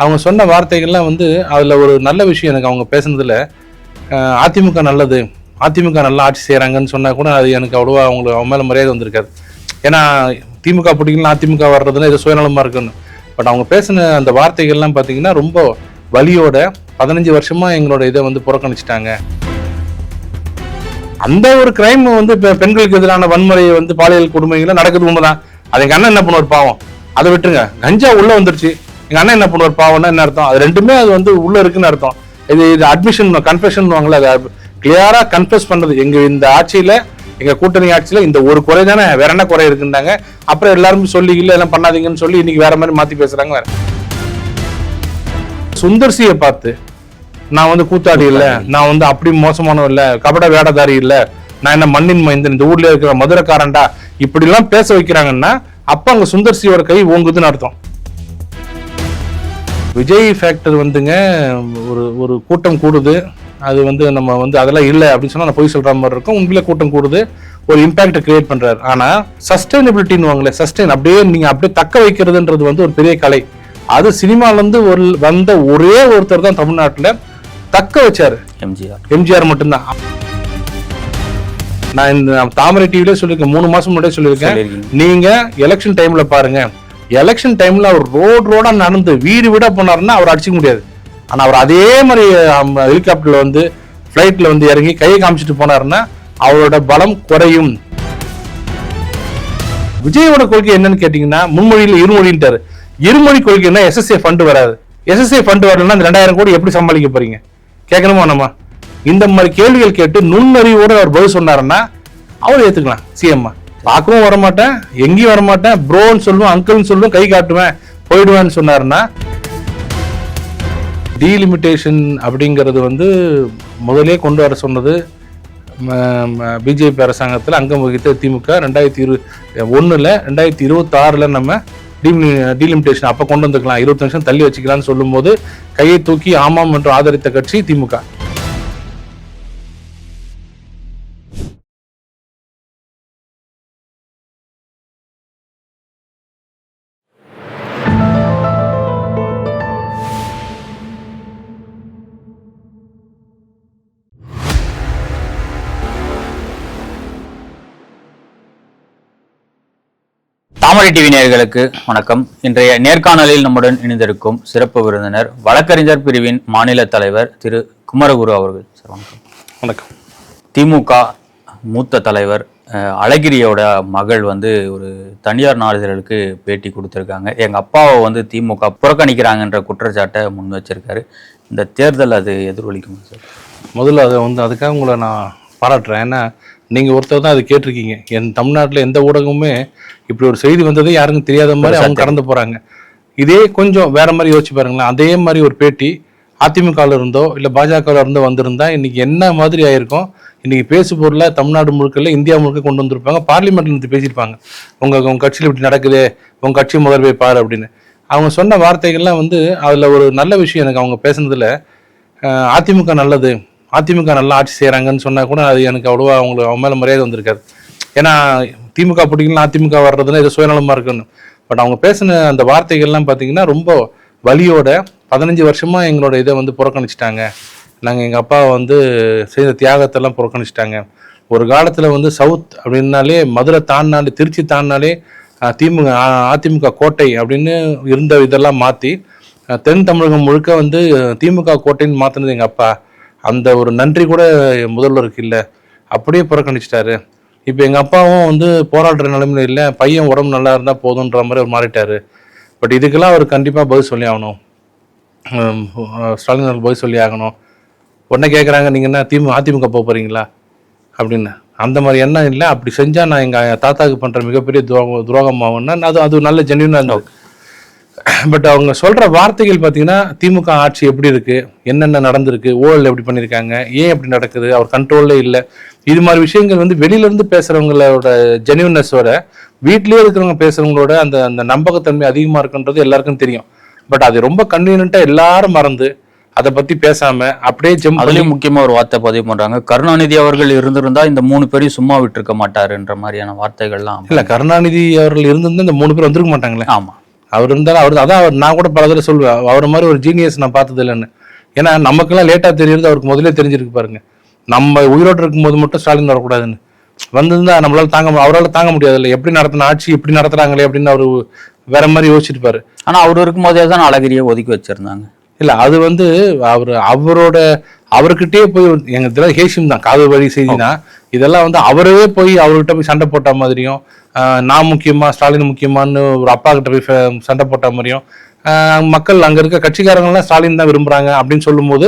அவங்க சொன்ன வார்த்தைகள்லாம் வந்து அதில் ஒரு நல்ல விஷயம் எனக்கு அவங்க பேசுனதுல அதிமுக நல்லது, அதிமுக நல்லா ஆட்சி செய்கிறாங்கன்னு சொன்னால் கூட அது எனக்கு அவ்வளோவா அவங்க மேலே மரியாதை வந்திருக்காது. ஏன்னா திமுக பிடிக்கலாம் அதிமுக வர்றதுன்னா இது சுயநலமாக இருக்குன்னு. பட் அவங்க பேசின அந்த வார்த்தைகள்லாம் பார்த்தீங்கன்னா ரொம்ப வலியோட 15 வருஷமாக எங்களோட இதை வந்து புறக்கணிச்சிட்டாங்க. அந்த ஒரு கிரைம் வந்து இப்போ பெண்களுக்கு எதிரான வன்முறை வந்து பாலியல் கொடுமைகளை நடக்குது உண்மைதான். அது எங்கள் அண்ணன் என்ன பண்ணுவார் பாவம், அதை விட்டுருங்க. கஞ்சா உள்ள வந்துருச்சு, எங்கள் அண்ணன் என்ன பண்ணுவார் பாவம்னா என்ன அர்த்தம்? அது ரெண்டுமே அது வந்து உள்ள இருக்குன்னு அர்த்தம். இது அட்மிஷன் கன்ஃபெஷன் வாங்கல, அதை கிளியரா கன்ஃபெஸ் பண்றது. எங்க இந்த ஆட்சியில, எங்க கூட்டணி ஆட்சியில இந்த ஒரு குறை தானே, வேற என்ன குறை இருக்குன்னாங்க. அப்புறம் எல்லாரும் சொல்லி இல்ல எல்லாம் பண்ணாதீங்கன்னு சொல்லி இன்னைக்கு வேற மாதிரி மாத்தி பேசுறாங்க. வேற சுந்தர்சியை பார்த்து நான் வந்து கூத்தாடி இல்ல, நான் வந்து அப்படி மோசமானவன் இல்ல, கபட வேடதாரி இல்ல, நான் என்ன மண்ணின் மைந்தன், இந்த ஊர்ல இருக்கிற மதுரைக்காரன்டா, இப்படி எல்லாம் பேச வைக்கிறாங்கன்னா அப்ப அங்க சுந்தர்சியோட கை ஓங்குதுன்னு அர்த்தம். விஜய் ஃபேக்டர் வந்துங்க, ஒரு கூட்டம் கூடுது, அது வந்து நம்ம வந்து அதெல்லாம் இல்லை அப்படின்னு சொன்னா நான் போய் சொல்ற மாதிரி இருக்கும். உண்மையில கூட்டம் கூடுது, ஒரு இம்பாக்ட் கிரியேட் பண்றாரு. ஆனா சஸ்டைனபிலிட்டின்னு வாங்களே, சஸ்டைன் அப்படியே நீங்க அப்படியே தக்க வைக்கிறதுன்றது வந்து ஒரு பெரிய கலை. அது சினிமால இருந்து வந்த ஒரே ஒருத்தர் தான் தமிழ்நாட்டுல தக்க வச்சாரு, எம்ஜிஆர் மட்டும்தான். நான் இந்த தாமரை டிவிலே சொல்லியிருக்கேன், 3 மாசம் முன்னாடியே சொல்லியிருக்கேன். நீங்க எலெக்ஷன் டைம்ல பாருங்க, எலெக்ஷன் டைம்ல அவர் ரோடா நடந்து வீடு வீடா போனாருன்னா அவர் அடிச்சுக்க முடியாது. ஆனா அவர் அதே மாதிரி ஹெலிகாப்டர்ல வந்து பிளைட்ல வந்து இறங்கி கையை காமிச்சிட்டு போனாருன்னா அவரோட பலம் குறையும். விஜயோட கொள்கை என்னன்னு கேட்டீங்கன்னா, முன்மொழியில இருமொழின்ட்டாரு. இருமொழி கொள்கைன்னா SSA ஃபண்ட் வராது. SSA ஃபண்ட் வரலன்னா அந்த 2000 கோடி எப்படி சமாளிக்க போறீங்க கேட்கணுமா? நம்ம இந்த மாதிரி கேள்விகள் கேட்டு நுண்ணறிவோட அவர் பதில் சொன்னாருன்னா அவர் ஏத்துக்கலாம். சிஎம்மா பார்க்கவும் வரமாட்டேன், எங்கேயும் வரமாட்டேன், ப்ரோன்னு சொல்லுவேன், அங்கிள்னு சொல்லுவேன், கை காட்டுவேன், போயிடுவேன்னு சொன்னாருன்னா. டீலிமிட்டேஷன் அப்படிங்கிறது வந்து முதலே கொண்டு வர சொன்னது பிஜேபி அரசாங்கத்தில் அங்கம் வகித்த திமுக. 2021 2026 நம்ம டீலிமிட்டேஷன் அப்ப கொண்டு வந்துக்கலாம், 20 நிமிஷம் தள்ளி வச்சுக்கலாம்னு சொல்லும் போது கையை தூக்கி ஆமாம் என்று ஆதரித்த கட்சி திமுக. தாமரை டிவி நேயர்களுக்கு வணக்கம். இன்றைய நேர்காணலில் நம்முடன் இணைந்திருக்கும் சிறப்பு விருந்தினர் வழக்கறிஞர் பிரிவின் மாநில தலைவர் திரு குமரகுரு அவர்கள். சார் வணக்கம். வணக்கம். திமுக மூத்த தலைவர் அழகிரியோட மகள் வந்து ஒரு தனியார் நாளிதழுக்கு பேட்டி கொடுத்துருக்காங்க. எங்கள் அப்பாவை வந்து திமுக புறக்கணிக்கிறாங்கன்ற குற்றச்சாட்டை முன் வச்சிருக்காரு. இந்த தேர்தல் அது எதிரொலிக்குமா சார்? முதல்ல அதை வந்து அதுக்காக உங்களை நான் பாராட்டுறேன். ஏன்னா நீங்கள் ஒருத்தர் தான் அது கேட்டிருக்கீங்க. தமிழ்நாட்டில் எந்த ஊடகமுமே இப்படி ஒரு செய்தி வந்ததே யாருக்கும் தெரியாத மாதிரி அவங்க கடந்து போகிறாங்க. இதே கொஞ்சம் வேற மாதிரி யோசிச்சு பாருங்களேன். அதே மாதிரி ஒரு பேட்டி அதிமுகவில் இருந்தோ இல்லை பாஜகவில் இருந்தோ வந்திருந்தா இன்னைக்கு என்ன மாதிரி ஆயிருக்கும்? இன்னைக்கு பேசு பொருளை தமிழ்நாடு முழுக்கல இந்தியா முழுக்க கொண்டு வந்திருப்பாங்க. பார்லிமெண்ட்ல இருந்து பேசியிருப்பாங்க, உங்க கட்சியில் இப்படி நடக்குது, உங்க கட்சி முதல் போய் பாரு அப்படின்னு. அவங்க சொன்ன வார்த்தைகள்லாம் வந்து அதில் ஒரு நல்ல விஷயம் எனக்கு அவங்க பேசுனதுல, அதிமுக நல்லது, அதிமுக நல்லா ஆட்சி செய்கிறாங்கன்னு சொன்னா கூட அது எனக்கு அவ்வளோவா அவங்க மேலே மரியாதை வந்திருக்காது. ஏன்னா திமுக பிடிக்கலாம் அதிமுக வர்றதுன்னா இது சுயநலமா இருக்குன்னு. பட் அவங்க பேசின அந்த வார்த்தைகள்லாம் பார்த்தீங்கன்னா ரொம்ப வலியோட 15 வருஷமா எங்களோட இதை வந்து புறக்கணிச்சிட்டாங்க. நாங்கள் எங்கள் அப்பா வந்து செய்த தியாகத்தெல்லாம் புறக்கணிச்சிட்டாங்க. ஒரு காலத்தில் வந்து சவுத் அப்படின்னாலே மதுரை தாண்டினாலே திருச்சி தாண்டினாலே அதிமுக கோட்டை அப்படின்னு இருந்த இதெல்லாம் மாற்றி தென் தமிழகம் முழுக்க வந்து திமுக கோட்டைன்னு மாற்றினது எங்கள் அப்பா. அந்த ஒரு நன்றி கூட முதல்வருக்கு இல்லை, அப்படியே புறக்கணிச்சிட்டாரு. இப்போ எங்கள் அப்பாவும் வந்து போராடுற நிலைமையில இல்லை, பையன் உடம்பு நல்லா இருந்தால் போதுன்ற மாதிரி அவர் மாறிட்டாரு. பட் இதுக்கெல்லாம் அவர் கண்டிப்பாக பதில் சொல்லி ஆகணும், ஸ்டாலின் அவர்கள் பதில் சொல்லி ஆகணும். உடனே கேட்குறாங்க, நீங்கள் என்ன அதிமுக போக போகிறீங்களா அப்படின்னு. அந்த மாதிரி எண்ணம் இல்லை. அப்படி செஞ்சால் நான் எங்கள் தாத்தாவுக்கு பண்ணுற மிகப்பெரிய துரோகம் ஆகும்னா அது நல்ல ஜென்யூனாக இருந்தது. பட் அவங்க சொல்கிற வார்த்தைகள் பார்த்தீங்கன்னா, திமுக ஆட்சி எப்படி இருக்குது, என்னென்ன நடந்திருக்கு, ஊழல் எப்படி பண்ணியிருக்காங்க, ஏன் எப்படி நடக்குது, அவர் கண்ட்ரோல்லே இல்லை, இது மாதிரி விஷயங்கள் வந்து வெளியிலேருந்து பேசுகிறவங்களோட ஜென்யூனஸோட வீட்லேயே இருக்கிறவங்க பேசுகிறவங்களோட அந்த நம்பகத்தன்மை அதிகமாக இருக்குன்றது எல்லாருக்கும் தெரியும். பட் அது ரொம்ப கன்வீனியன்ட்டாக எல்லாரும் மறந்து அதை பற்றி பேசாமல் அப்படியே அதுலேயும் முக்கியமாக ஒரு வார்த்தை பதிவு பண்ணுறாங்க, கருணாநிதி அவர்கள் இருந்திருந்தா இந்த 3 பேரையும் சும்மா விட்டுருக்க மாட்டாருன்ற மாதிரியான வார்த்தைகள்லாம். இல்லை, கருணாநிதி அவர்கள் இருந்திருந்தா இந்த 3 பேர் வந்திருக்க மாட்டாங்களே. ஆமாம், அவர் இருந்தாலும் அவர் அதான் அவர் நான் கூட பல தடவை சொல்லுவேன், அவரை மாதிரி ஒரு ஜீனியஸ் நான் பார்த்தது இல்லைன்னு. ஏன்னா நமக்கெல்லாம் லேட்டாக தெரியுது, அவருக்கு முதலே தெரிஞ்சிருக்கு பாருங்க. நம்ம உயிரோடு இருக்கும்போது மட்டும் ஸ்டாலின் வரக்கூடாதுன்னு வந்திருந்தா நம்மளால அவரால் தாங்க முடியாது இல்லை. எப்படி நடத்தின ஆட்சி இப்படி நடத்துறாங்களே அப்படின்னு அவர் வேற மாதிரி யோசிச்சிருப்பாரு. ஆனா அவர் இருக்கும் போதே தான் அழகிரியை ஒதுக்கி வச்சிருந்தாங்க. இல்ல அது வந்து அவர்கிட்டயே போய் எங்க இதெல்லாம் ஹேஷிம் தான் காதல் வழி செய்தினா இதெல்லாம் வந்து அவரவே போய் அவர்கிட்ட போய் சண்டை போட்ட மாதிரியும், நான் முக்கியமா ஸ்டாலின் முக்கியமான்னு ஒரு அப்பா கிட்ட போய் சண்டை போட்ட மாதிரியும், மக்கள் அங்க இருக்க கட்சிக்காரங்கள்லாம் ஸ்டாலின் தான் விரும்புறாங்க அப்படின்னு சொல்லும் போது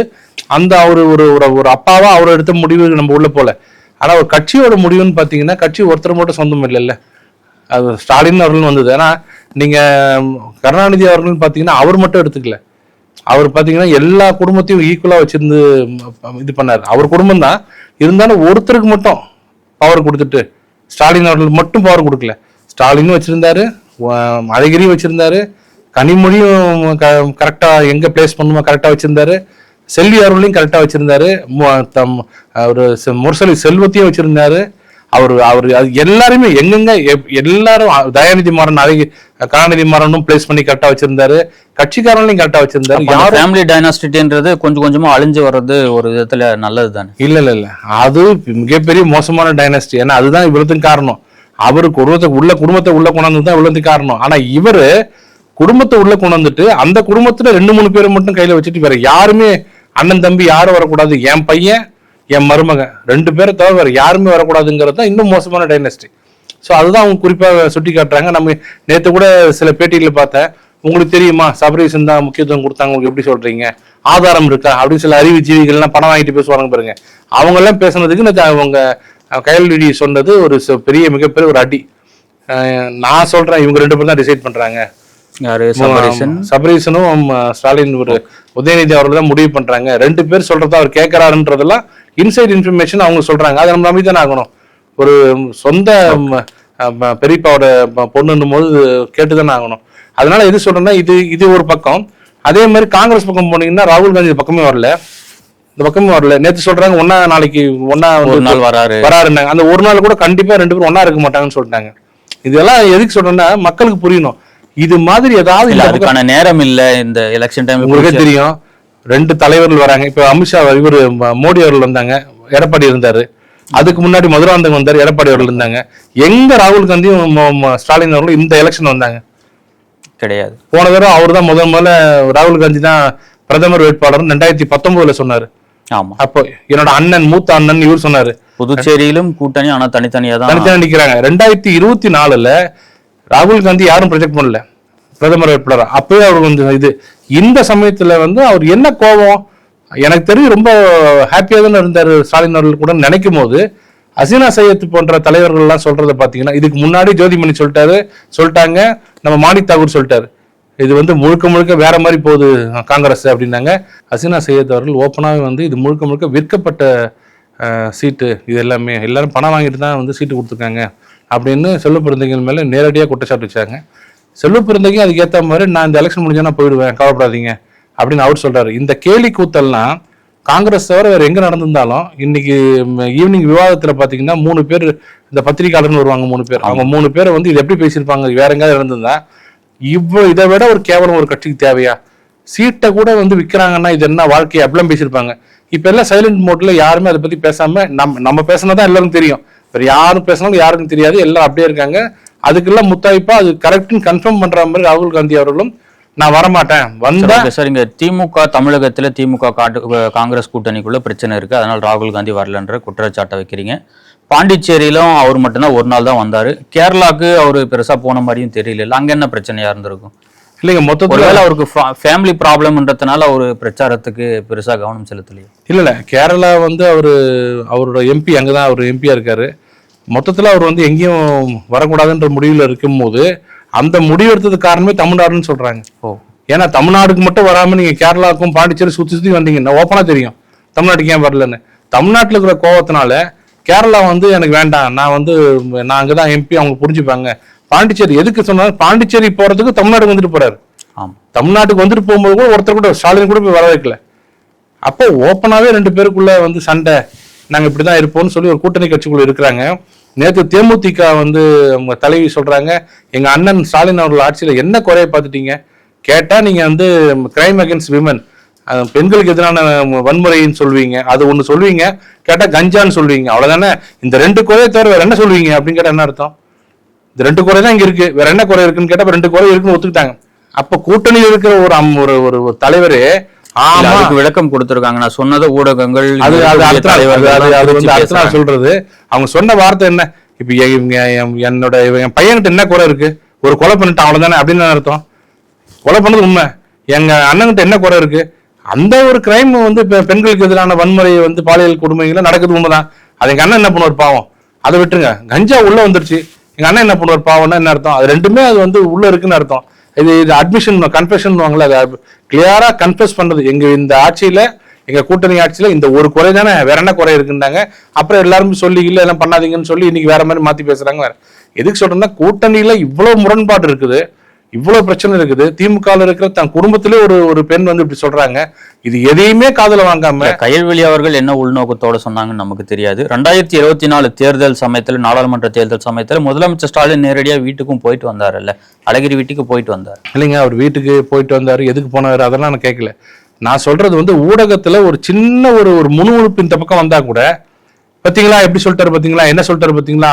அந்த அவரு ஒரு ஒரு அப்பாவா அவர் எடுத்த முடிவு நம்ம உள்ள போல. ஆனா ஒரு கட்சியோட முடிவுன்னு பாத்தீங்கன்னா கட்சி ஒருத்தர் மட்டும் சொந்தம் இல்லைல்ல, அது ஸ்டாலின் அவர்கள் வந்தது. ஏன்னா நீங்க கருணாநிதி அவர்கள் பாத்தீங்கன்னா அவர் மட்டும் எடுத்துக்கல, அவர் பாத்தீங்கன்னா எல்லா குடும்பத்தையும் ஈக்குவலா வச்சிருந்து இது பண்ணாரு. அவர் குடும்பம் தான் இருந்தாலும் ஒருத்தருக்கு மட்டும் பவர் கொடுத்துட்டு ஸ்டாலின் அவர்கள் மட்டும் பவர் கொடுக்கல. ஸ்டாலினும் வச்சிருந்தாரு, அழகிரியும் வச்சிருந்தாரு, கனிமொழியும் கரெக்டா எங்க பிளேஸ் பண்ணுமோ கரெக்டா வச்சிருந்தாரு, செல்வி அவர்களையும் கரெக்டா வச்சிருந்தாரு, ஒரு முரசொலி செல்வத்தையும் வச்சிருந்தாரு. அவர் எல்லாருமே எங்கெங்க எல்லாரும் தயாநிதி மாறன் கருணாநிதி மாறனும் பிளேஸ் பண்ணி கரெக்டா வச்சிருந்தாரு, கட்சிக்காரங்களையும் கரெக்டா வச்சிருந்தாரு. யாரும் ஃபேமிலி டைனாஸ்டின்றது கொஞ்சம் கொஞ்சமா அழிஞ்சு வர்றது ஒரு விதத்துல நல்லது தானே? இல்ல அது மிகப்பெரிய மோசமான டைனாஸ்டி. ஏன்னா அதுதான் இவ்வளவுக்கும் காரணம். அவரு குடும்பத்தை உள்ள கொண்டாந்து தான் இவ்வளவுக்கு காரணம். ஆனா இவரு குடும்பத்தை உள்ள கொண்டு வந்துட்டு அந்த குடும்பத்துல 2-3 பேரை மட்டும் கையில வச்சுட்டு வேற யாருமே அண்ணன் தம்பி யாரும் வரக்கூடாது, என் பையன் என் மருமகன் 2 பேரை தவிர வேற யாருமே வரக்கூடாதுங்கிறது தான் இன்னும் மோசமான டைனஸ்டி. ஸோ அதுதான் அவங்க குறிப்பாக சுட்டி காட்டுறாங்க. நம்ம நேற்று கூட சில பேட்டிகளை பார்த்தேன், உங்களுக்கு தெரியுமா சபரீசன் தான் முக்கியத்துவம் கொடுத்தாங்க, உங்களுக்கு எப்படி சொல்றீங்க, ஆதாரம் இருக்கா அப்படின்னு சில அறிவுஜீவிகள்லாம் பணம் வாங்கிட்டு பேசுவாங்க பாருங்க. அவங்க எல்லாம் பேசுனதுக்கு அவங்க கையல்விடி சொன்னது ஒரு மிகப்பெரிய ஒரு அடி. நான் சொல்றேன் இவங்க 2 பேரும் தான் டிசைட் பண்றாங்க, சபரீசனும் ஸ்டாலின் ஒரு உதயநிதி அவர்கள் தான் முடிவு பண்றாங்க, 2 பேர் சொல்றதா அவர் கேட்கிறாருன்றதெல்லாம் இன்சைட் இன்ஃபர்மேஷன் அவங்க சொல்றாங்க. அதை நம்ம நம்பி தானே ஆகணும். ஒரு சொந்த பெரியப்பாவோட பொண்ணுன்னும் போது கேட்டுதானே ஆகணும். அதனால எது சொல்றேன்னா இது ஒரு பக்கம். அதே மாதிரி காங்கிரஸ் பக்கம் போனீங்கன்னா ராகுல் காந்தி பக்கமே வரல, இந்த பக்கமே வரல. நேற்று சொல்றாங்க நாளைக்கு வராருன்னாங்க. அந்த ஒரு நாள் கூட கண்டிப்பா 2 பேரும் ஒன்னா இருக்க மாட்டாங்கன்னு சொல்லிட்டாங்க. இதெல்லாம் எதுக்கு சொல்றேன்னா மக்களுக்கு புரியணும். இது மாதிரி ஏதாவது அதுக்கான நேரம் இல்ல. இந்த எலெக்ஷன் டைம் உங்களுக்கே தெரியும் 2 தலைவர்கள் வராங்க. இப்ப அமித்ஷா இவர் மோடி அவர்கள் வந்தாங்க, எடப்பாடி இருந்தாரு. அதுக்கு முன்னாடி மதுராந்தகம் வந்தாரு, எடப்பாடி அவர்கள் இருந்தாங்க. எங்க ராகுல் காந்தியும் ஸ்டாலின் அவர்களும் இந்த எலெக்ஷன் வந்தாங்க? கிடையாது. போன தடவை அவர் தான் முதல்ல ராகுல் காந்தி தான் பிரதமர் வேட்பாளர் 2019 சொன்னாரு. ஆமா. அப்போ என்னோட அண்ணன் மூத்த அண்ணன் இவர் சொன்னாரு. புதுச்சேரியிலும் கூட்டணி, ஆனா தனித்தனியா நிக்கிறாங்க. 2024 ராகுல் காந்தி யாரும் ப்ரொஜெக்ட் பண்ணல பிரதமர் வேட்பாளர். அப்பவே அவர் வந்து இந்த சமயத்துல அவர் என்ன கோபம் எனக்கு தெரியும், ரொம்ப ஹாப்பியா தானே இருந்தாரு ஸ்டாலின் அவர்கள் கூட நினைக்கும் போது. அசீனா சையத் போன்ற தலைவர்கள் எல்லாம் சொல்றதை பாத்தீங்கன்னா, இதுக்கு முன்னாடி ஜோதிமணி சொல்லிட்டாங்க, நம்ம மாணிக் தாகூர் சொல்லிட்டாரு, இது முழுக்க வேற மாதிரி போகுது காங்கிரஸ் அப்படின்னாங்க. அசீனா சையத் அவர்கள் ஓப்பனாவே இது முழுக்க விற்கப்பட்ட சீட்டு, இது எல்லாரும் பணம் வாங்கிட்டு தான் சீட்டு கொடுத்துருக்காங்க அப்படின்னு செல்வ பெருந்தகைகள் மேல நேரடியாக குற்றச்சாட்டு வச்சாங்க. செல்வ பெருந்தகை அதுக்கு ஏற்ற மாதிரி நான் இந்த எலெக்ஷன் முடிஞ்சா போயிடுவேன், கவலைப்படாதீங்க அப்படின்னு அவர் சொல்றாரு. இந்த கேலி கூத்தல்லாம் காங்கிரஸ் தவிர வேற எங்க நடந்திருந்தாலும் இன்னைக்கு ஈவினிங் விவாதத்துல பாத்தீங்கன்னா 3 பேர் இந்த பத்திரிகையாளர்னு வருவாங்க, 3 பேர். அவங்க 3 பேரை இது எப்படி பேசியிருப்பாங்க வேற எங்கேயாவது நடந்திருந்தா. இதை விட ஒரு கேவலம் ஒரு கட்சிக்கு தேவையா? சீட்டை கூட விற்கிறாங்கன்னா இது என்ன வாழ்க்கையை அப்படிலாம் பேசியிருப்பாங்க. இப்ப எல்லாம் சைலண்ட் மோட்ல யாருமே அதை பத்தி பேசாம நம்ம பேசினதான் எல்லாருக்கும் தெரியும், வேற யாரும் பேசினாலும் யாருக்கும் தெரியாது, எல்லாம் அப்படியே இருக்காங்க. அதுக்கெல்லாம் முத்தாய்ப்பா அது கரெக்ட்னு கன்ஃபார்ம் பண்ற மாதிரி ராகுல் காந்தி அவர்களும் நான் வரமாட்டேன் வந்தா. சார், இங்க திமுக தமிழகத்துல திமுக காங்கிரஸ் கூட்டணிக்குள்ள பிரச்சனை இருக்கு, அதனால ராகுல் காந்தி வரலன்ற குற்றச்சாட்டை வைக்கிறீங்க. பாண்டிச்சேரியிலும் அவர் மட்டும்தான் ஒரு நாள் தான் வந்தாரு. கேரளாக்கு அவரு பெருசா போன மாதிரியும் தெரியல. அங்க என்ன பிரச்சனையா இருந்திருக்கும்? இல்லைங்க, மொத்தத்துல அவருக்கு ஃபேமிலி ப்ராப்ளம்ன்றதுனால ஒரு பிரச்சாரத்துக்கு பெருசா கவனம் செலுத்தலையே. இல்ல கேரளா அவரோட எம்பி அங்கதான் அவர் எம்பியா இருக்காரு. மொத்தத்துல அவர் எங்கேயும் வரக்கூடாதுன்ற முடிவுல இருக்கும் போது அந்த முடிவு எடுத்ததுக்கு காரணமே தமிழ்நாடுன்னு சொல்றாங்க. ஏன்னா தமிழ்நாடுக்கு மட்டும் வராம நீங்க கேரளாவுக்கும் பாண்டிச்சேரி சுத்தி வந்தீங்கன்னா ஓப்பனா தெரியும் தமிழ்நாட்டுக்கு ஏன் வரலன்னு. தமிழ்நாட்டுல இருக்கிற கோவத்தினால கேரளா எனக்கு வேண்டாம், நான் அங்கதான் எம்பி, அவங்க புரிஞ்சுப்பாங்க. பாண்டிச்சேரி எதுக்கு சொன்னாலும் பாண்டிச்சேரி போறதுக்கு தமிழ்நாடு வந்துட்டு போறாரு. தமிழ்நாட்டுக்கு வந்துட்டு போகும்போது கூட ஒருத்தர் கூட ஸ்டாலின் கூட போய் வர வைக்கல. அப்போ ஓப்பனாவே 2 பேருக்குள்ள சண்டை, நாங்க இப்படிதான் இருப்போம்னு சொல்லி ஒரு கூட்டணி கட்சிக்குள்ள இருக்கிறாங்க. நேற்று தேமுதிக வந்து அவங்க தலைவி சொல்றாங்க, எங்க அண்ணன் ஸ்டாலின் அவர்கள் ஆட்சியில என்ன குறைய பார்த்துட்டீங்க கேட்டா, நீங்க வந்து கிரைம் அகேன்ஸ்ட் விமன், பெண்களுக்கு எதிரான வன்முறைன்னு சொல்வீங்க, அது ஒண்ணு சொல்வீங்க, கேட்டா கஞ்சான்னு சொல்வீங்க, அவ்வளவுதானே. இந்த 2 குறையை தவிர வேற என்ன சொல்வீங்க அப்படின்னு கேட்டா என்ன அர்த்தம்? இந்த 2 குறை தான் இங்க இருக்கு, வேற என்ன குறை இருக்குன்னு கேட்டா 2 குறை இருக்குன்னு ஒத்துக்கிட்டாங்க. அப்ப கூட்டணியில் இருக்கிற ஒரு தலைவரு அதுக்கு விளக்கம் கொடுத்திருக்காங்க. நான் சொன்னது ஊடகங்கள் அது சொல்றது. அவங்க சொன்ன வார்த்தை என்ன? இப்ப என்னோட என் பையன்கிட்ட என்ன குறை இருக்கு, ஒரு கொலை பண்ணிட்டான் அவ்வளவுதானே அப்படின்னு அர்த்தம். கொலை பண்ணது உண்மை, எங்க அண்ணன்கிட்ட என்ன குறை இருக்கு, அந்த ஒரு கிரைம் வந்து பெண்களுக்கு எதிரான வன்முறை வந்து பாலியல் கொடுமைகளை நடக்குது உண்மைதான். அது எங்க அண்ணன் என்ன பண்ணுவார் பாவம், அதை விட்டுருங்க. கஞ்சா உள்ள வந்துருச்சு, எங்க அண்ணன் என்ன பண்ணுவார் பாவம்னா என்ன அர்த்தம்? அது ரெண்டுமே அது வந்து உள்ள இருக்குன்னு அர்த்தம். இது அட்மிஷன் கன்ஃபெஷன் வாங்கல, அது கிளியரா கன்ஃபெஸ் பண்றது. எங்க இந்த ஆட்சியில, எங்க கூட்டணி ஆட்சியில இந்த ஒரு குறை தானே, வேற என்ன குறை இருக்குன்னாங்க. அப்புறம் எல்லாருமே சொல்லி இல்ல எல்லாம் பண்ணாதீங்கன்னு சொல்லி இன்னைக்கு வேற மாதிரி மாத்தி பேசுறாங்க. வேற எதுக்கு சொல்றேன்னா, கூட்டணியில இவ்வளவு முரண்பாடு இருக்குது, இவ்வளவு பிரச்சனை இருக்குது. திமுக இருக்கிற தன் குடும்பத்திலே ஒரு பெண் வந்து இப்படி சொல்றாங்க. இது எதையுமே காதுல வாங்காம கயல்விழி அவர்கள் என்ன உள்நோக்கத்தோட சொன்னாங்கன்னு நமக்கு தெரியாது. 2024 தேர்தல் சமயத்துல, நாடாளுமன்ற தேர்தல் சமயத்துல முதலமைச்சர் ஸ்டாலின் நேரடியா வீட்டுக்கும் போயிட்டு வந்தாருல்ல, அழகிரி வீட்டுக்கு போயிட்டு வந்தார் இல்லைங்க. அவர் வீட்டுக்கு போயிட்டு வந்தாரு, எதுக்கு போனாரு அதெல்லாம் நான் கேட்கல. நான் சொல்றது வந்து ஊடகத்துல ஒரு சின்ன ஒரு முணுமுணுப்பு இந்த பக்கம் வந்தா கூட, பாத்தீங்களா எப்படி சொல்லிட்டாரு, பாத்தீங்களா என்ன சொல்லிட்டாரு, பாத்தீங்களா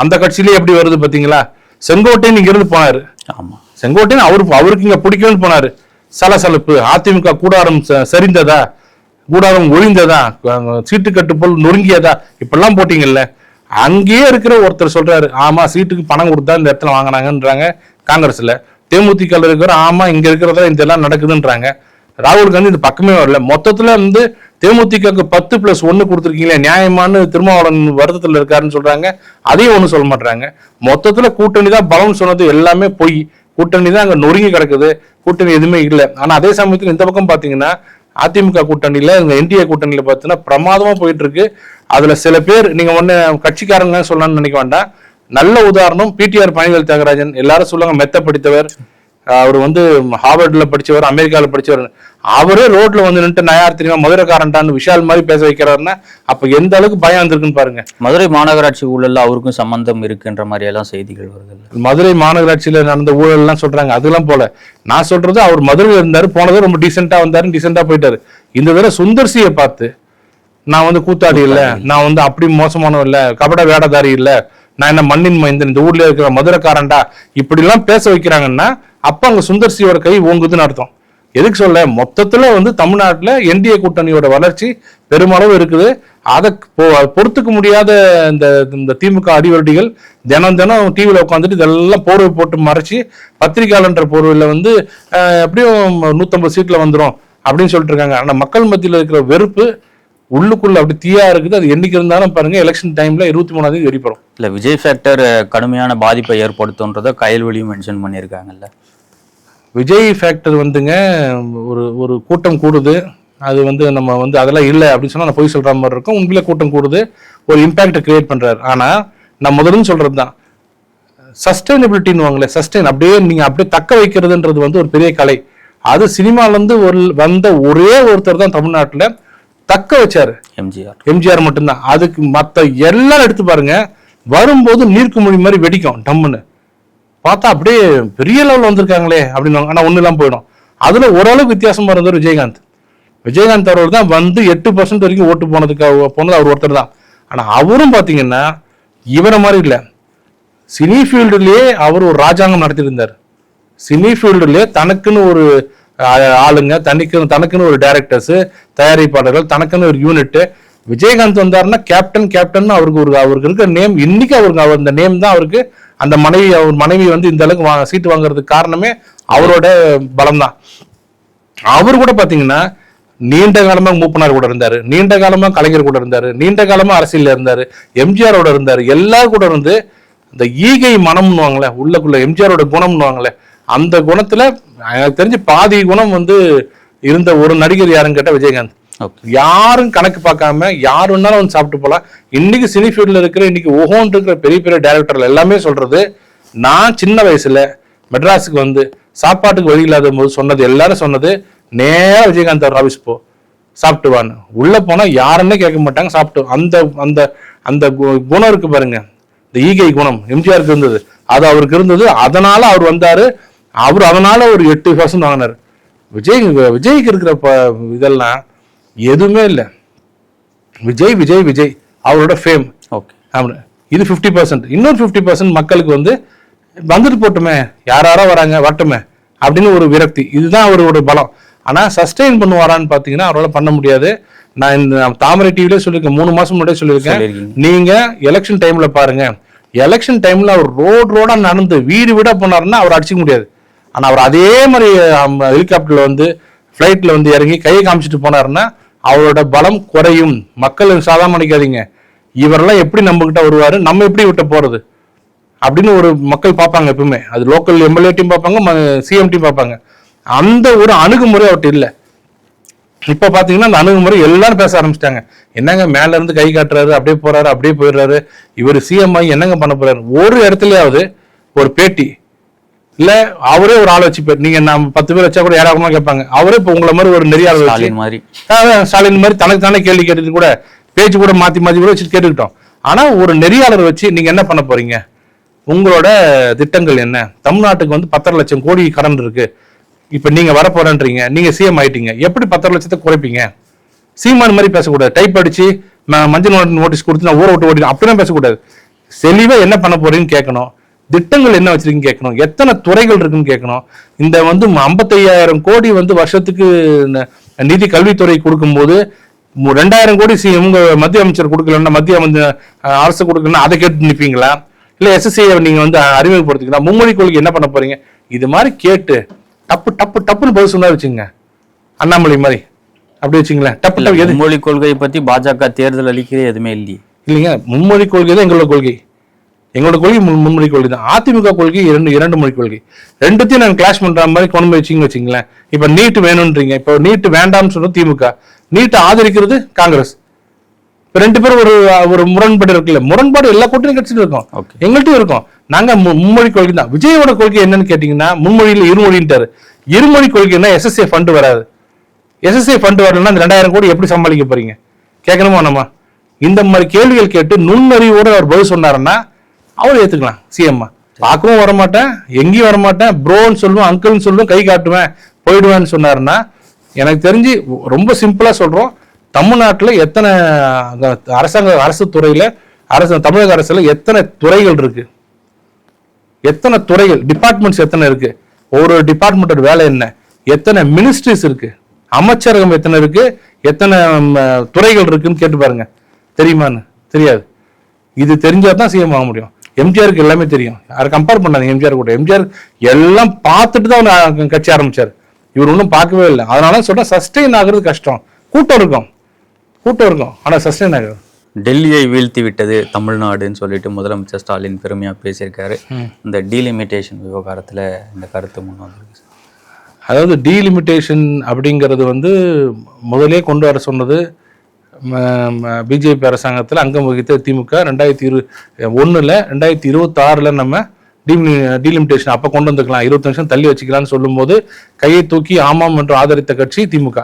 அந்த கட்சியிலே எப்படி வருது பாத்தீங்களா. செங்கோட்டையன் இங்க இருந்து போனாரு. ஆமா, செங்கோட்டையன் அவருக்கு இங்க பிடிக்கும்னு போனாரு. சலசலப்பு, அதிமுக கூடாரம் சரிந்ததா, கூடாரம் ஒழிந்ததா, சீட்டுக்கட்டு போல் நொறுங்கியதா, இப்பெல்லாம் போட்டீங்கல்ல. அங்கேயே இருக்கிற ஒருத்தர் சொல்றாரு, ஆமா சீட்டுக்கு பணம் கொடுத்தா இந்த இடத்துல வாங்கினாங்கன்றாங்க காங்கிரஸ்ல. தேமுதிக இருக்கிற ஆமா இங்க இருக்கிறதா இந்த எல்லாம் நடக்குதுன்றாங்க. ராகுல் காந்தி இந்த பக்கமே வரல. மொத்தத்துல வந்து தேமுதிக 10+1 கொடுத்துருக்கீங்களே நியாயமானு திருமாவளவன் வருத்தத்துல இருக்காருன்னு சொல்றாங்க. அதையும் ஒண்ணு சொல்ல மாட்டாங்க. மொத்தத்துல கூட்டணி தான் பலம் சொன்னது எல்லாமே பொய். கூட்டணி தான் அங்க நொறுங்கி கிடக்குது, கூட்டணி எதுவுமே இல்லை. ஆனா அதே சமயத்துல இந்த பக்கம் பாத்தீங்கன்னா அதிமுக கூட்டணியில, என்டிஏ கூட்டணியில பாத்தீங்கன்னா பிரமாதமா போயிட்டு இருக்கு. அதுல சில பேர் நீங்க ஒண்ணு கட்சிக்காரங்க சொல்லலாம்னு நினைக்க வேண்டாம். நல்ல உதாரணம் பிடிஆர் பழனிவேல் தியாகராஜன். எல்லாரும் சொல்லுவாங்க மெத்த படித்தவர், அவர் வந்து ஹார்வர்ட்ல படிச்சவர், அமெரிக்கால படிச்சவர். அவரே ரோட்ல வந்து நின்று நான் தெரியுமா மதுரைக்காரன்டான்னு விஷால் மாதிரி பேச வைக்கிறாருன்னா அப்ப எந்த அளவுக்கு பயம் வந்திருக்குன்னு பாருங்க. மதுரை மாநகராட்சி ஊழல்ல அவருக்கும் சம்பந்தம் இருக்குன்ற மாதிரி எல்லாம் செய்திகள் வருது. மதுரை மாநகராட்சியில நடந்த ஊழல் எல்லாம் சொல்றாங்க, அதெல்லாம் போல. நான் சொல்றது அவர் மதுரையில இருந்தாரு, போனதும் ரொம்ப டீசெண்டா வந்தாரு, டீசெண்டா போயிட்டாரு. இந்த தடவை சுந்தர்சியை பார்த்து நான் வந்து கூத்தாடி இல்ல, நான் வந்து அப்படி மோசமானவன் இல்ல, கபட வேடதாரி இல்ல, நான் என்ன மண்ணின் மைந்தன், இந்த ஊர்ல இருக்கிற மதுரைக்காரன்டா, இப்படி எல்லாம் பேச வைக்கிறாங்கன்னா அப்ப அங்க சுந்தர்சியோட கை ஓங்குதுன்னு அர்த்தம். எதுக்கு சொல்ல, மொத்தத்துல வந்து தமிழ்நாட்டுல என்டிஏ கூட்டணியோட வளர்ச்சி பெருமளவு இருக்குது. அதை பொறுத்துக்க முடியாத இந்த திமுக அடிவருடிகள் தினம் டிவியில உட்காந்துட்டு இதெல்லாம் போர்வை போட்டு மறைச்சு பத்திரிகையாளன்ற போர்வையில வந்து எப்படியும் 150 சீட்ல வந்துடும் அப்படின்னு சொல்லிட்டு இருக்காங்க. ஆனா மக்கள் மத்தியில இருக்கிற வெறுப்பு உள்ளுக்குள்ள அப்படி தீயா இருக்குது. அது என்னைக்கு இருந்தாலும் பாருங்க, எலெக்ஷன் டைம்ல 23ஆம் தேதி வெடிப்படும். இல்ல விஜய் ஃபேக்டர் கடுமையான பாதிப்பை ஏற்படுத்தும்ன்றத கயல்வெளியும் மென்ஷன் பண்ணியிருக்காங்கல்ல. விஜய் ஃபேக்டர் வந்துங்க, ஒரு கூட்டம் கூடுது, அது வந்து நம்ம வந்து அதெல்லாம் இல்லை அப்படின்னு சொன்னா நான் போய் சொல்ற மாதிரி இருக்கும். உண்மையில கூட்டம் கூடுது, ஒரு இம்பாக்டை கிரியேட் பண்றாரு. ஆனா நான் முதல்ல சொல்றது தான் சஸ்டைனபிலிட்டின்னு வாங்கல, சஸ்டைன் அப்படியே நீங்க அப்படியே தக்க வைக்கிறதுன்றது வந்து ஒரு பெரிய கலை. அது சினிமால இருந்து வந்த ஒரே ஒருத்தர் தான் தமிழ்நாட்டுல தக்க வச்சாரு, எம்ஜிஆர் மட்டும்தான். அதுக்கு மத்த எல்லாரும் எடுத்து பாருங்க, வரும்போது நீர்க்குமொழி மாதிரி வெடிக்கும் டம்முன்னு, பார்த்தா அப்படியே பெரிய லெவல் வந்திருக்காங்களே அப்படின்னு. ஆனா ஒண்ணு எல்லாம் போயிடும். அதுல ஓரளவுக்கு வித்தியாசமா இருந்தவர் விஜயகாந்த் அவர்கள் தான் வந்து 8% வரைக்கும் ஓட்டு போனது அவர் ஒருத்தர் தான். ஆனா அவரும் பாத்தீங்கன்னா இவரை மாதிரி இல்ல, சினி ஃபீல்டுலயே அவர் ஒரு ராஜாங்கம் நடத்திட்டு இருந்தார். சினி ஃபீல்டுலயே தனக்குன்னு ஒரு ஆளுங்க, தனக்குன்னு ஒரு டைரக்டர்ஸ், தயாரிப்பாளர்கள், தனக்குன்னு ஒரு யூனிட். விஜயகாந்த் வந்தாருன்னா கேப்டன் அவருக்கு இருக்கிற நேம். இன்னைக்கு அவருக்கு அந்த நேம் தான் அவருக்கு. அந்த அவர் மனைவி வந்து இந்த அளவுக்கு சீட்டு வாங்குறதுக்கு காரணமே அவரோட பலம் தான். அவர் கூட பாத்தீங்கன்னா நீண்ட காலமா மூப்பனார் கூட இருந்தாரு, நீண்ட காலமா கலைஞர் கூட இருந்தாரு, நீண்ட காலமா அரசியல்ல இருந்தாரு, எம்ஜிஆரோட இருந்தாரு, எல்லாரும் கூட இருந்து இந்த ஈகை மனம்னுவாங்களே, உள்ளக்குள்ள எம்ஜிஆரோட குணம்னுவாங்களே, அந்த குணத்துல எனக்கு தெரிஞ்சு பாதி குணம் வந்து இருந்த ஒரு நடிகர் யாருன்னு கேட்டா விஜயகாந்த். யாரும் கணக்கு பார்க்காம யார் வேணாலும் வந்து சாப்பிட்டு போலாம். இன்னைக்கு சினி ஃபீல்ட்ல இருக்கிற இன்னைக்கு ஓஹோன் இருக்கிற பெரிய பெரிய டைரக்டர்கள் எல்லாமே சொல்றது, நான் சின்ன வயசுல மெட்ராஸுக்கு வந்து சாப்பாட்டுக்கு வழி இல்லாத போது சொன்னது, எல்லாரும் சொன்னது, நேரா விஜயகாந்த் அவர் ஆபீஸ் போ, சாப்பிட்டுவான்னு. உள்ள போனா யாருன்னே கேட்க மாட்டாங்க, சாப்பிட்டு. அந்த அந்த அந்த குணம் இருக்கு பாருங்க, இந்த ஈகை குணம் எம்ஜிஆருக்கு இருந்தது, அது அவருக்கு இருந்தது. அதனால அவர் வந்தாரு. அவர் அதனால ஒரு 8% வாங்கினார். விஜய்க்கு இருக்கிற இதெல்லாம் எதுவுமே இல்லை. விஜய் விஜய் விஜய் அவரோட ஃபேம். இது 50%. இன்னொரு 50% மக்களுக்கு வந்துட்டு போட்டுமே, யாரோ வராங்க வரட்டுமே அப்படின்னு ஒரு விரக்தி. இதுதான் அவரோட பலம். ஆனா சஸ்டெயின் பண்ணுவாரான்னு பாத்தீங்கன்னா அவரால் பண்ண முடியாது. நான் இந்த தாமரை டிவிலே சொல்லியிருக்கேன், 3 மாசம் முன்னாடியே சொல்லியிருக்கேன். நீங்க எலெக்ஷன் டைம்ல பாருங்க, எலெக்ஷன் டைம்ல அவர் ரோடா நடந்து வீடு வீடா போனாருன்னா அவர் அடிச்சுக்க முடியாது. ஆனா அவர் அதே மாதிரி ஹெலிகாப்டர்ல ஃபிளைட்ல இறங்கி கையை காமிச்சிட்டு போனாருன்னா அவரோட பலம் குறையும். மக்கள் சாதாரண நினைக்காதீங்க, இவரெல்லாம் எப்படி நம்ம கிட்ட வருவாரு, நம்ம எப்படி விட்டு போறது அப்படின்னு ஒரு மக்கள் பார்ப்பாங்க. எப்பவுமே அது லோக்கல் எம்எல்ஏ டீம் பார்ப்பாங்க, சிஎம் டீம் பார்ப்பாங்க. அந்த ஒரு அணுகுமுறை அவர்கிட்ட இல்லை. இப்ப பாத்தீங்கன்னா அந்த அணுகுமுறை எல்லாரும் பேச ஆரம்பிச்சிட்டாங்க. என்னங்க மேல இருந்து கை காட்டுறாரு, அப்படியே போறாரு, அப்படியே போயிடுறாரு, இவர் சிஎம் ஆகி என்னங்க பண்ண போறாரு. ஒரு இடத்துலயாவது ஒரு பேட்டி இல்ல அவரே ஒரு ஆள் வச்சு, நீங்க நம்ம 10 பேர் வச்சா கூட யாராவது கேட்பாங்க. அவரே இப்ப உங்களை மாதிரி ஒரு நெறியாளர் ஸ்டாலின் மாதிரி தனக்கு தானே கேள்வி கேட்டுட்டு கூட பேச்சு கூட மாத்தி கூட வச்சுட்டு கேட்டுக்கிட்டோம். ஆனா ஒரு நெறியாளர் வச்சு நீங்க என்ன பண்ண போறீங்க, உங்களோட திட்டங்கள் என்ன, தமிழ்நாட்டுக்கு 10.5 லட்சம் கோடி கடன் இருக்கு, இப்ப நீங்க வரப்போறன்றீங்க, நீங்க சிஎம் ஆயிட்டீங்க, எப்படி 10.5 லட்சத்தை குறைப்பீங்க? சீமான் மாதிரி பேசக்கூடாது. டைப் அடிச்சு மஞ்சள் நோட்டீஸ் கொடுத்து நான் ஊரை விட்டு ஓடி அப்படிலாம் பேசக்கூடாது. தெளிவா என்ன பண்ண போறீங்கன்னு கேட்கணும். திட்டங்கள் என்ன வச்சிருக்கீங்க கேட்கணும். எத்தனை துறைகள் இருக்குன்னு கேட்கணும். இந்த 55,000 கோடி வருஷத்துக்கு நிதி கல்வித்துறை கொடுக்கும்போது 2,000 கோடி உங்க மத்திய அமைச்சர் கொடுக்கலன்னா, மத்திய அரசு கொடுக்கலன்னா அதை கேட்டு நிற்பீங்களா? இல்ல எஸ்எஸ்சி நீங்க அறிமுகப்படுத்திக்கலாம். மும்மொழி கொள்கை என்ன பண்ண போறீங்க? இது மாதிரி கேட்டு டப்புன்னு பதில் சொன்னா வச்சுங்க, அண்ணாமலை மாதிரி அப்படி வச்சுங்களேன். மும்மொழி கொள்கையை பத்தி பாஜக தேர்தல் அளிக்கிறது எதுவுமே இல்லைங்க. மும்மொழி கொள்கை தான் எங்களோட கொள்கை. எங்களோட கொள்கை மும்மொழி கொள்கை தான். அதிமுக கொள்கை இரண்டு மொழி கொள்கை. ரெண்டுத்தையும் நான் கிளாஷ் பண்ற மாதிரி கொண்டு வச்சுங்களேன். இப்ப நீட் வேணும்ன்றீங்க, இப்ப நீட் வேண்டாம்னு சொல்றது திமுக, நீட்டை ஆதரிக்கிறது காங்கிரஸ். இப்ப 2 பேரும் ஒரு முரண்பாடு இருக்குல்ல. முரண்பாடு எல்லா கூட்டணியும் கட்சியும் இருக்கும், எங்கள்கிட்டயும் இருக்கும். நாங்க மும்மொழி கொள்கை தான். விஜயோட கொள்கை என்னன்னு கேட்டீங்கன்னா, மும்மொழியில இருமொழின்ட்டாரு. இருமொழி கொள்கைன்னா எஸ்எஸ்ஏ ஃபண்ட் வராது. எஸ்எஸ்ஏ ஃபண்ட் வரலன்னா அந்த 2,000 கோடி எப்படி சமாளிக்க போறீங்க கேட்கணுமா? நம்ம இந்த மாதிரி கேள்விகள் கேட்டு நுண்ணறிவோட அவர் பதில் சொன்னாருன்னா அவர் ஏத்துக்கலாம். சிஎம் பார்க்கவும் வரமாட்டேன், எங்கேயும் வரமாட்டேன், ப்ரோன்னு சொல்லுவேன், அங்கிள்னு சொல்லுவேன், கை காட்டுவேன், போயிடுவேன்னு சொன்னாருன்னா, எனக்கு தெரிஞ்சு ரொம்ப சிம்பிளா சொல்றோம், தமிழ்நாட்டில் எத்தனை அரசு துறையில தமிழக அரசுல எத்தனை துறைகள் இருக்கு, எத்தனை துறைகள் டிபார்ட்மெண்ட்ஸ் எத்தனை இருக்கு, ஒரு டிபார்ட்மெண்டோட வேலை என்ன, எத்தனை மினிஸ்ட்ரிஸ் இருக்கு, அமைச்சரகம் எத்தனை இருக்கு, எத்தனை துறைகள் இருக்குன்னு கேட்டு பாருங்க. தெரியுமான்னு தெரியாது. இது தெரிஞ்சாதான் சிஎம் ஆக முடியும். எம்ஜிஆருக்கு எல்லாமே தெரியும். அதை கம்பேர் பண்ணாங்க எம்ஜிஆர் கூட. எம்ஜிஆர் எல்லாம் பார்த்துட்டு தான் கட்சி ஆரம்பிச்சார். இவர் ஒன்றும் பார்க்கவே இல்லை. அதனால சொல்ற சஸ்டெயின் ஆகுறது கஷ்டம். கூட்டம் இருக்கும் ஆனா சஸ்டெயின் ஆகுது. டெல்லியை வீழ்த்தி விட்டது தமிழ்நாடுன்னு சொல்லிட்டு முதலமைச்சர் ஸ்டாலின் பெருமையா பேசியிருக்காரு. இந்த டீலிமிட்டேஷன் விவகாரத்துல இந்த கருத்து முன் வந்திருக்கு. அதாவது டீலிமிட்டேஷன் அப்படிங்கிறது முதலே கொண்டு வர சொன்னது பிஜேபி அரசாங்கத்தில் அங்கம் வகித்த திமுக. 2021 2026 நம்ம டீலிமிட்டேஷன் அப்ப கொண்டு வந்துக்கலாம், 20 நிமிஷம் தள்ளி வச்சுக்கலாம்னு சொல்லும் போது கையை தூக்கி ஆமாம் என்று ஆதரித்த கட்சி திமுக.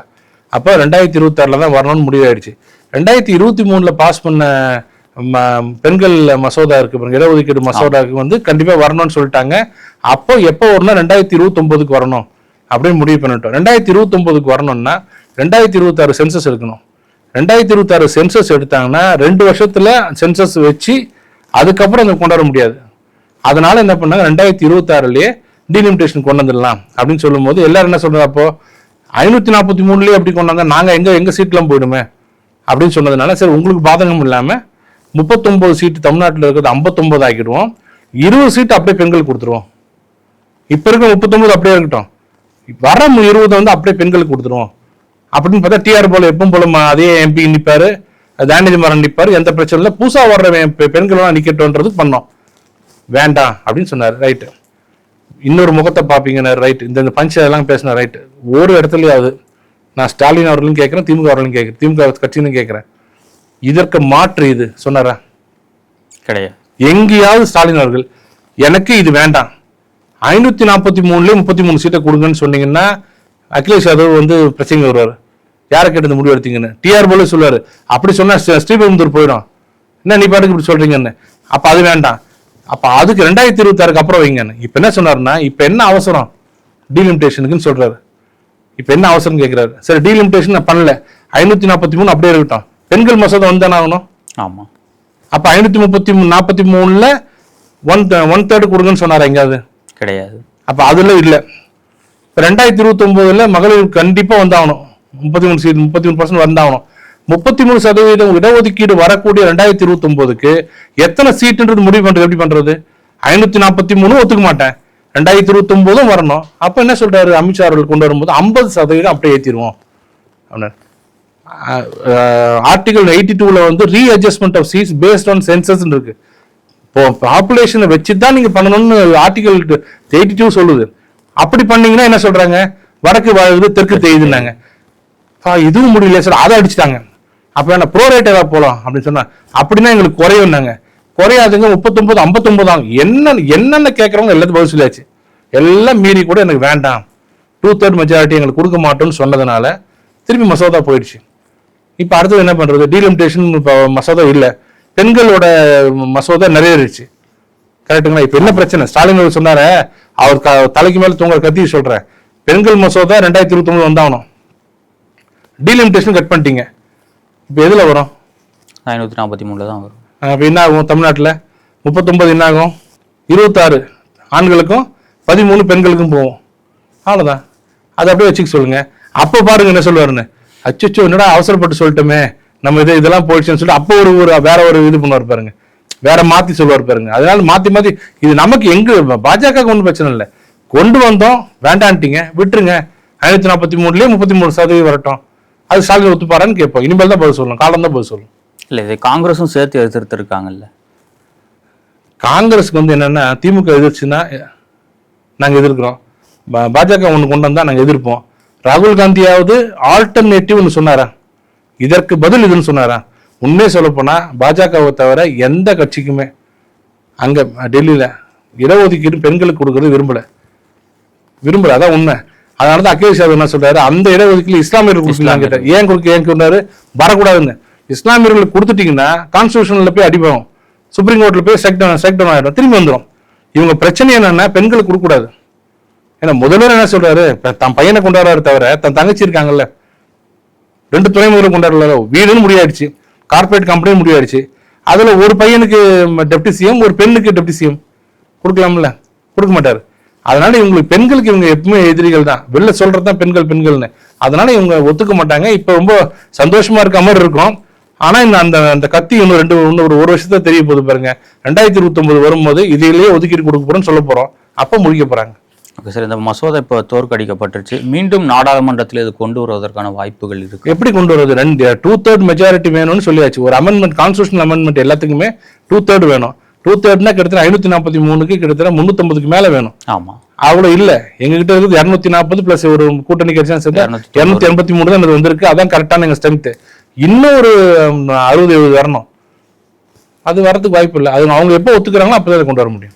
அப்ப 2026 தான் வரணும்னு முடிவாயிடுச்சு. 2023 பாஸ் பண்ண பெண்கள் மசோதா இருக்கு, இடஒதுக்கீடு மசோதாவுக்கு கண்டிப்பா வரணும்னு சொல்லிட்டாங்க. அப்போ எப்போ வரும்னா 2029 வரணும் அப்படின்னு முடிவு பண்ணிட்டோம். 2029 வரணும்னா 2026 சென்சஸ் எடுக்கணும். 2026 சென்சஸ் எடுத்தாங்கன்னா 2 வருஷத்துல சென்சஸ் வச்சு அதுக்கப்புறம் கொண்டாட முடியாது. அதனால என்ன பண்ணாங்க, 2026லயே டீலிமிட்டேஷன் கொண்டு வந்துடலாம் அப்படின்னு சொல்லும் போது எல்லாரும் என்ன சொல்றாங்க, அப்போ 543லயே எப்படி கொண்டு வந்தா நாங்க எங்க சீட்லாம் போயிடுமே அப்படின்னு சொன்னதுனால, சரி உங்களுக்கு பாதகம் இல்லாம 39 சீட்டு தமிழ்நாட்டில் இருக்கிறது 59 ஆக்கிடுவோம், 20 சீட்டு அப்படியே பெண்களுக்கு கொடுத்துருவோம். இப்ப இருக்க 39 அப்படியே இருக்கட்டும், வர 20 அப்படியே பெண்களுக்கு கொடுத்துருவோம் அப்படின்னு பார்த்தா டிஆர் போல எப்பவும் போல அதே எம்பி நிற்பாரு, தானியதி மாறன் நிற்பாரு, எந்த பிரச்சனை இல்லை, புதுசா வர்ற பெண்கள் நிக்கட்டும்ன்றதுக்கு பண்ணோம். வேண்டாம் அப்படின்னு சொன்னாரு. ரைட்டு. இன்னொரு முகத்தை பார்ப்பீங்க. ரைட். இந்த பஞ்ச எல்லாம் பேசின ரைட்டு. ஒரு இடத்துலயாவது நான் ஸ்டாலின் அவர்களும் கேட்கிறேன், திமுக அவர்களும் கேட்கிறேன், திமுக கட்சின்னு கேட்கிறேன், இதற்கு மாற்று இது சொன்னாரா? கிடையாது. எங்கேயாவது ஸ்டாலின் அவர்கள் எனக்கு இது வேண்டாம், 543 33 சீட்டை கொடுங்கன்னு சொன்னீங்கன்னா அகிலேஷ் யாதவ் பிரச்சனை வருவாரு, யாரை கேட்டு இந்த முடிவு எடுத்தீங்கன்னு. டிஆர் போல சொல்லுவாரு. அப்படி சொன்னா ஸ்ரீபெரும்புதூர் போயிடும். என்ன நீ பாட்டுக்கு இப்படி சொல்றீங்கன்னு. அப்ப அது வேண்டாம், அப்ப அதுக்கு 2026 அப்புறம் வைங்கன்னு. இப்ப என்ன சொன்னாருன்னா, இப்ப என்ன அவசரம் டீலிமிட்டேஷனுக்குன்னு சொல்றாரு. இப்ப என்ன அவசரம் கேட்கிறாரு. சரி டீலிமிட்டேஷன் பண்ணல, 543 அப்படியே இருக்கட்டும், பெண்கள் மசோதா வந்து தானே ஆகணும். ஆமா. அப்ப 543 1/3 கொடுங்கன்னு சொன்னாரு எங்காவது? கிடையாது. அப்ப அதுல இல்ல. இப்ப 2029 மகளிர் கண்டிப்பா வந்தாகணும், 33% வந்தாகணும். 33% இடஒதுக்கீடு வரக்கூடிய 2029க்கு எத்தனை சீட்டுன்றது முடிவு பண்றது எப்படி பண்றது? 543 ஒத்துக்க மாட்டேன், 2029 வரணும். அப்ப என்ன சொல்றாரு அமித்ஷா அவர்கள் கொண்டு வரும்போது 50% அப்படியே ஏத்திடுவோம். ஆர்டிகல் 82ல வந்து readjustment of seats based on census இருக்கு. இப்போ பாப்புலேஷனை வச்சுதான் நீங்க பண்ணணும்னு ஆர்டிகல் 82 சொல்லுது. அப்படி பண்ணீங்கன்னா என்ன சொல்றாங்க, வடக்கு வாழ்வு தெற்கு தெரியுதுன்னாங்க. இதுவும் முடியல சார், அதை அடிச்சுட்டாங்க. அப்ப என்ன ப்ரோரேட்டரா போலாம் அப்படின்னு சொன்னா, அப்படின்னா எங்களுக்கு குறையும்னாங்க. குறையாதுங்க, 39 59 ஆகும். என்னென்ன கேட்கறவங்க எல்லாத்தையும் பதில் சொல்லியாச்சு. எல்லாம் மீறி கூட எனக்கு வேண்டாம், 2/3 மெஜாரிட்டி எங்களுக்கு கொடுக்க மாட்டோம்னு சொன்னதுனால திருப்பி மசோதா போயிடுச்சு. இப்ப அடுத்தது என்ன பண்றது? டீலிமிட்டேஷன் மசோதா இல்ல, பெண்களோட மசோதா நிறைவேறிடுச்சு. கரெக்டுங்களா? இப்ப என்ன பிரச்சனை? ஸ்டாலின் அவர் சொன்னார, அவர் தலைக்கு மேல தூங்குற கத்தி சொல்றேன், பெண்கள் மசோதா 2029 வந்தாகணும், டீலிமிட்டேஷன் கட் பண்ணிட்டீங்க. இப்ப எதுல வரும்? 543 தான் வரும். அப்ப என்ன ஆகும்? தமிழ்நாட்டுல 39 என்ன ஆகும்? 26 ஆண்களுக்கும் 13 பெண்களுக்கும் போவோம். அவ்வளவுதான். அதை அப்படியே வச்சுக்க சொல்லுங்க. அப்ப பாருங்க என்ன சொல்லுவாருன்னு, அச்சோ என்னடா அவசரப்பட்டு சொல்லிட்டோமே நம்ம இதெல்லாம் போயிடுச்சுன்னு சொல்லிட்டு அப்போ ஒரு வேற ஒரு இது பண்ணுவார் பாருங்க, வேற மாத்தி சொல்லுவார் பாருங்க. அதனால மாத்தி இது நமக்கு எங்க பாஜக ஒன்றும் பிரச்சனை இல்லை, கொண்டு வந்தோம் வேண்டான்ட்டீங்க விட்டுருங்க, 543 33% வரட்டும், அது ஸ்டாலின் ஒத்துப்பாரான்னு கேட்போம். இனிமேல் தான் பதில் சொல்லணும், காலம் தான் பதில் சொல்லணும். இல்ல இதை காங்கிரஸும் சேர்த்து எதிர்த்திருக்காங்கல்ல. காங்கிரஸுக்கு வந்து என்னன்னா, திமுக எதிர்ச்சுன்னா நாங்க எதிர்க்கிறோம், பாஜக ஒண்ணு கொண்டு வந்தா நாங்க எதிர்ப்போம். ராகுல் காந்தியாவது ஆல்டர்னேட்டிவ் சொன்னாரா? இதற்கு பதில் இதுன்னு சொன்னாரா? உண்மையை சொல்ல போனா பாஜகவை தவிர எந்த கட்சிக்குமே அங்க டெல்லியில இடஒதுக்கீடு பெண்களுக்கு கொடுக்கறது விரும்பல, அதான் உண்மை. அதனாலதான் அகிலேஷ் யாதவ் என்ன சொல்றாரு, அந்த இடஒதுக்கீடு இஸ்லாமியர்களுக்கு கொடுக்கலான்னு. ஏன் சொன்னாரு? வரக்கூடாதுன்னு. இஸ்லாமியர்களுக்கு கொடுத்துட்டீங்கன்னா கான்ஸ்டிடியூஷன்ல போய் அடிப்போம், சுப்ரீம் கோர்ட்ல போய் செக் டவுன் ஆயிடும், திரும்பி வந்துடும். இவங்க பிரச்சனை என்னன்னா பெண்களுக்கு கொடுக்க கூடாது. ஏன்னா முதல்வர் என்ன சொல்றாரு, தன் பையனை கொண்டாடுறாரு தவிர தன் தங்கச்சி இருக்காங்கல்ல, 2 துறைமுறை கொண்டாடல, வீடுன்னு முடியாயிடுச்சு, கார்பரேட் கம்பெனி முடியாயிடுச்சு, அதுல ஒரு பையனுக்கு டெப்டி சிஎம் ஒரு பெண்ணுக்கு டெப்டி சிஎம் கொடுக்கலாம்ல, கொடுக்க மாட்டாரு. அதனால இவங்களுக்கு பெண்களுக்கு இவங்க எப்பவுமே எதிரிகள் தான், வெளில சொல்றதுதான் பெண்கள்னு. அதனால இவங்க ஒத்துக்க மாட்டாங்க. இப்ப ரொம்ப சந்தோஷமா இருக்க மாதிரி இருக்கும். ஆனா அந்த கத்தி இன்னும் ஒரு வருஷத்துல தெரிய போகுது பாருங்க. 2029 வரும்போது இதிலேயே ஒதுக்கீடு கொடுக்க போறோம்னு சொல்ல போறோம், அப்ப முடிக்க போறாங்க. ஓகே சார், இந்த மசோதா இப்போ தோற்கடிக்கப்பட்டுருச்சு, மீண்டும் நாடாளுமன்றத்தில் இது கொண்டு வருவதற்கான வாய்ப்புகள் இருக்கு. எப்படி கொண்டு வருவது? 2/3 மெஜாரிட்டி வேணும்னு சொல்லியாச்சு. ஒரு அமெண்ட்மெண்ட், கான்ஸ்டிடியூஷனல் அமெண்ட்மெண்ட் எல்லாத்துக்குமே 2/3 வேணும். 2/3 கிட்டத்தட்ட 543 கிட்டத்தட்ட 350 மேல வேணும். ஆமா, அவ்வளவு இல்ல. எங்ககிட்ட இருக்குது 240 பிளஸ் ஒரு கூட்டணி கட்சி சேர்ந்து 283 தான் வந்திருக்கு. அதான் கரெக்டான எங்க ஸ்ட்ரென்த். இன்னும் ஒரு 60-70 வரணும். அது வரதுக்கு வாய்ப்பு இல்லை. அது அவங்க எப்போ ஒத்துக்கிறாங்களோ அப்பதான் கொண்டு வர முடியும்.